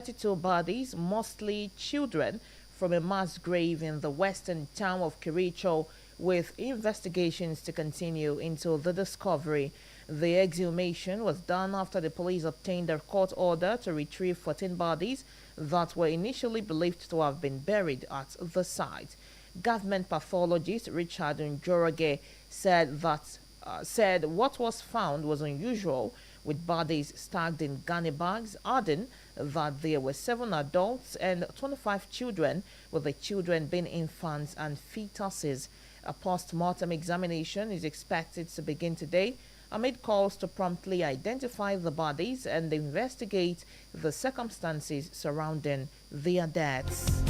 32 bodies, mostly children, from a mass grave in the western town of Kericho, with investigations to continue into the discovery. The exhumation was done after the police obtained a court order to retrieve 14 bodies that were initially believed to have been buried at the site. Government pathologist Richard Njoroge said what was found was unusual, with bodies stacked in gunny bags, adding that there were 7 adults and 25 children, with the children being infants and fetuses. A post-mortem examination is expected to begin today, amid calls to promptly identify the bodies and investigate the circumstances surrounding their deaths.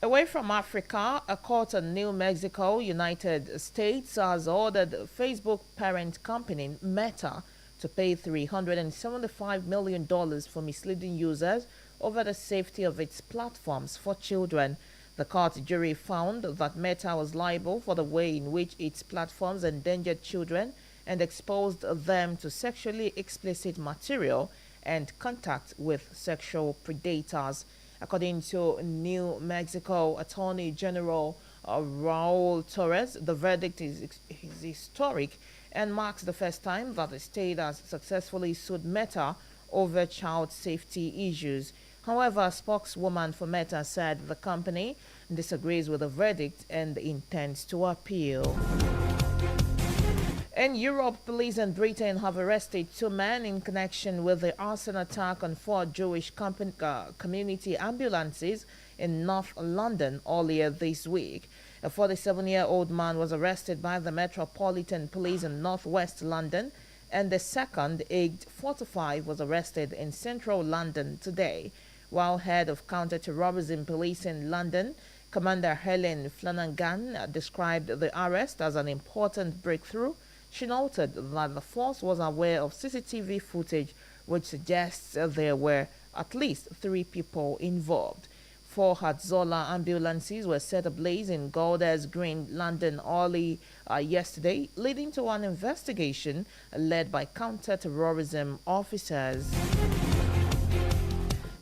Away from Africa, a court in New Mexico, United States, has ordered Facebook parent company Meta to pay $375 million for misleading users over the safety of its platforms for children. The court jury found that Meta was liable for the way in which its platforms endangered children and exposed them to sexually explicit material and contact with sexual predators. According to New Mexico Attorney General Raul Torres, the verdict is historic and marks the first time that the state has successfully sued Meta over child safety issues. However, a spokeswoman for Meta said the company disagrees with the verdict and intends to appeal. In Europe, police in Britain have arrested 2 men in connection with the arson attack on 4 Jewish community ambulances in North London earlier this week. A 47-year-old man was arrested by the Metropolitan Police in northwest London, and the second, aged 45, was arrested in central London today. While head of counter-terrorism police in London, Commander Helen Flanagan described the arrest as an important breakthrough. She noted that the force was aware of CCTV footage which suggests there were at least 3 people involved. 4 Hadzola ambulances were set ablaze in Golders Green, London early yesterday, leading to an investigation led by counter-terrorism officers.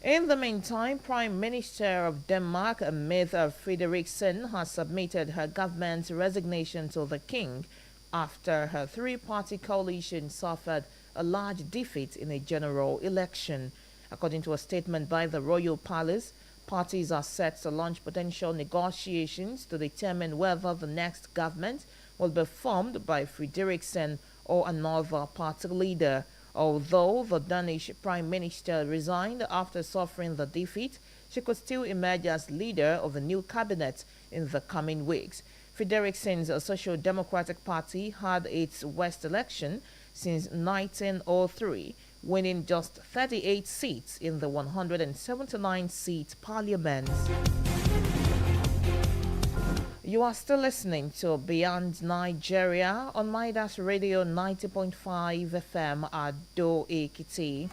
In the meantime, Prime Minister of Denmark, Mette Frederiksen, has submitted her government's resignation to the King after her 3-party coalition suffered a large defeat in a general election. According to a statement by the Royal Palace, parties are set to launch potential negotiations to determine whether the next government will be formed by Frederiksen or another party leader. Although the Danish Prime Minister resigned after suffering the defeat, she could still emerge as leader of a new cabinet in the coming weeks. Frederiksen's Social Democratic Party had its worst election since 1903, winning just 38 seats in the 179-seat parliament. You are still listening to Beyond Nigeria on Midas Radio 90.5 FM at Do Ekiti.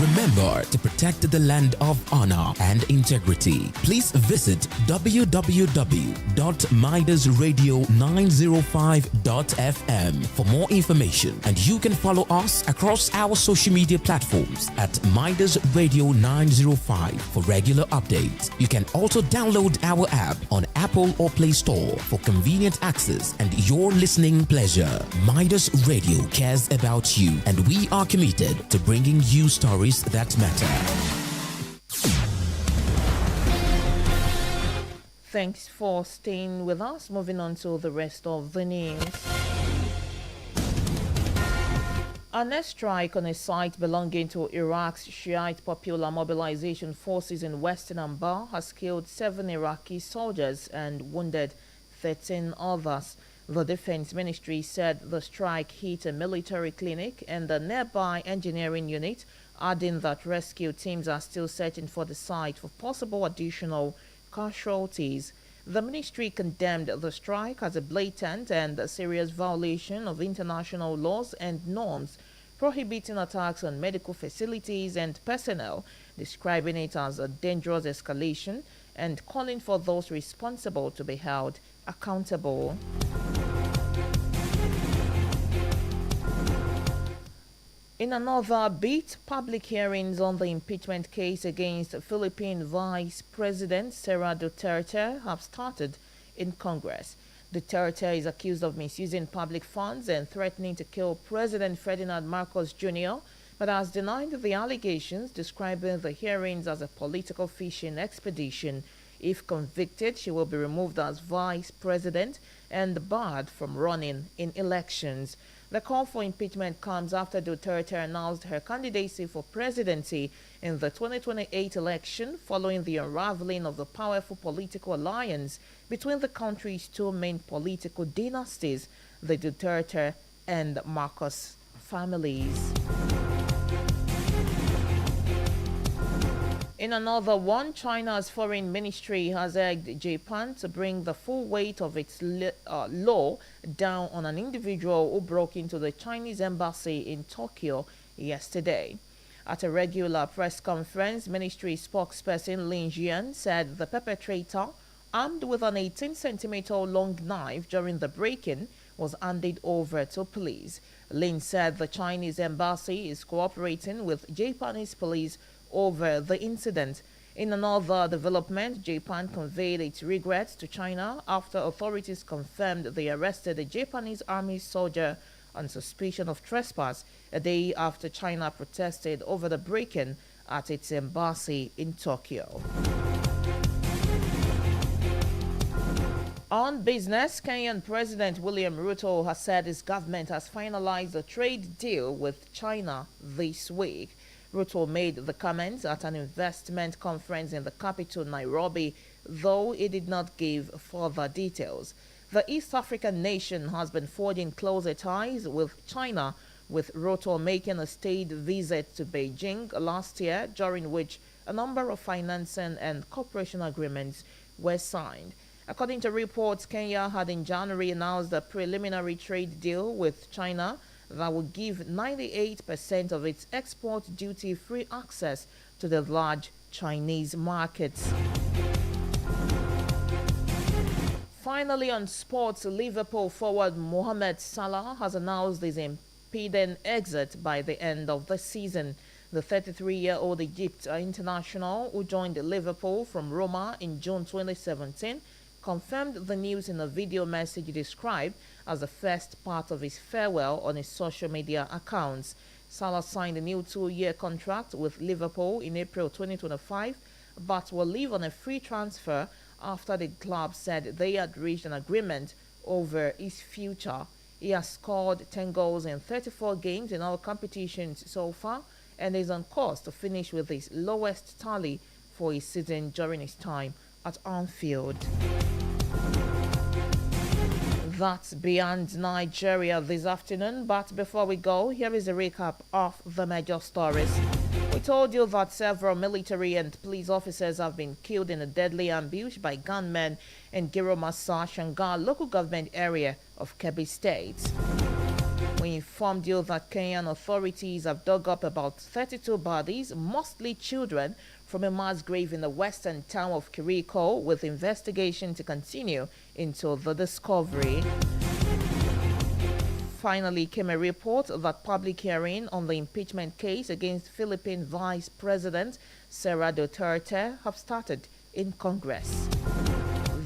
Remember to protect the land of honor and integrity. Please visit www.midasradio905.fm for more information, and you can follow us across our social media platforms at Midas Radio 905 for regular updates. You can also download our app on Apple or Play Store for convenient access and your listening pleasure. Midas Radio cares about you, and we are committed to bringing you stories that matter. Thanks for staying with us. Moving on to the rest of the news. An airstrike on a site belonging to Iraq's Shiite Popular Mobilization Forces in western Anbar has killed 7 Iraqi soldiers and wounded 13 others. The Defense Ministry said the strike hit a military clinic and a nearby engineering unit, adding that rescue teams are still searching for the site for possible additional casualties. The ministry condemned the strike as a blatant and a serious violation of international laws and norms, prohibiting attacks on medical facilities and personnel, describing it as a dangerous escalation and calling for those responsible to be held accountable. In another bit, public hearings on the impeachment case against Philippine Vice President Sara Duterte have started in Congress. Duterte is accused of misusing public funds and threatening to kill President Ferdinand Marcos Jr., but has denied the allegations, describing the hearings as a political fishing expedition. If convicted, she will be removed as vice president and barred from running in elections. The call for impeachment comes after Duterte announced her candidacy for presidency in the 2028 election following the unraveling of the powerful political alliance between the country's two main political dynasties, the Duterte and Marcos families. In another one, China's foreign ministry has urged Japan to bring the full weight of its law down on an individual who broke into the Chinese embassy in Tokyo yesterday. At a regular press conference, ministry spokesperson Lin Jian said the perpetrator, armed with an 18-centimeter long knife during the break-in, was handed over to police. Lin said the Chinese embassy is cooperating with Japanese police over the incident. In another development, Japan conveyed its regrets to China after authorities confirmed they arrested a Japanese army soldier on suspicion of trespass a day after China protested over the break-in at its embassy in Tokyo. On business, Kenyan President William Ruto has said his government has finalized a trade deal with China this week. Ruto made the comments at an investment conference in the capital, Nairobi, though he did not give further details. The East African nation has been forging closer ties with China, with Ruto making a state visit to Beijing last year, during which a number of financing and cooperation agreements were signed. According to reports, Kenya had in January announced a preliminary trade deal with China that would give 98% of its export duty-free access to the large Chinese markets. Finally, on sports, Liverpool forward Mohamed Salah has announced his impending exit by the end of the season. The 33-year-old Egypt international, who joined Liverpool from Roma in June 2017, confirmed the news in a video message described as the first part of his farewell on his social media accounts. Salah signed a new 2-year contract with Liverpool in April 2025, but will leave on a free transfer after the club said they had reached an agreement over his future. He has scored 10 goals in 34 games in all competitions so far and is on course to finish with his lowest tally for his season during his time at Anfield. That's beyond Nigeria this afternoon, but before we go, here is a recap of the major stories. We told you that several military and police officers have been killed in a deadly ambush by gunmen in Giromasa, Shangal local government area of Kebbi State. We informed you that Kenyan authorities have dug up about 32 bodies, mostly children, from a mass grave in the western town of Kiriko, with investigation to continue into the discovery. Finally came a report that public hearing on the impeachment case against Philippine Vice President Sara Duterte have started in Congress.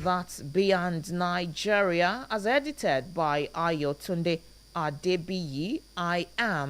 That's Beyond Nigeria, as edited by Ayotunde Adebiyi. I am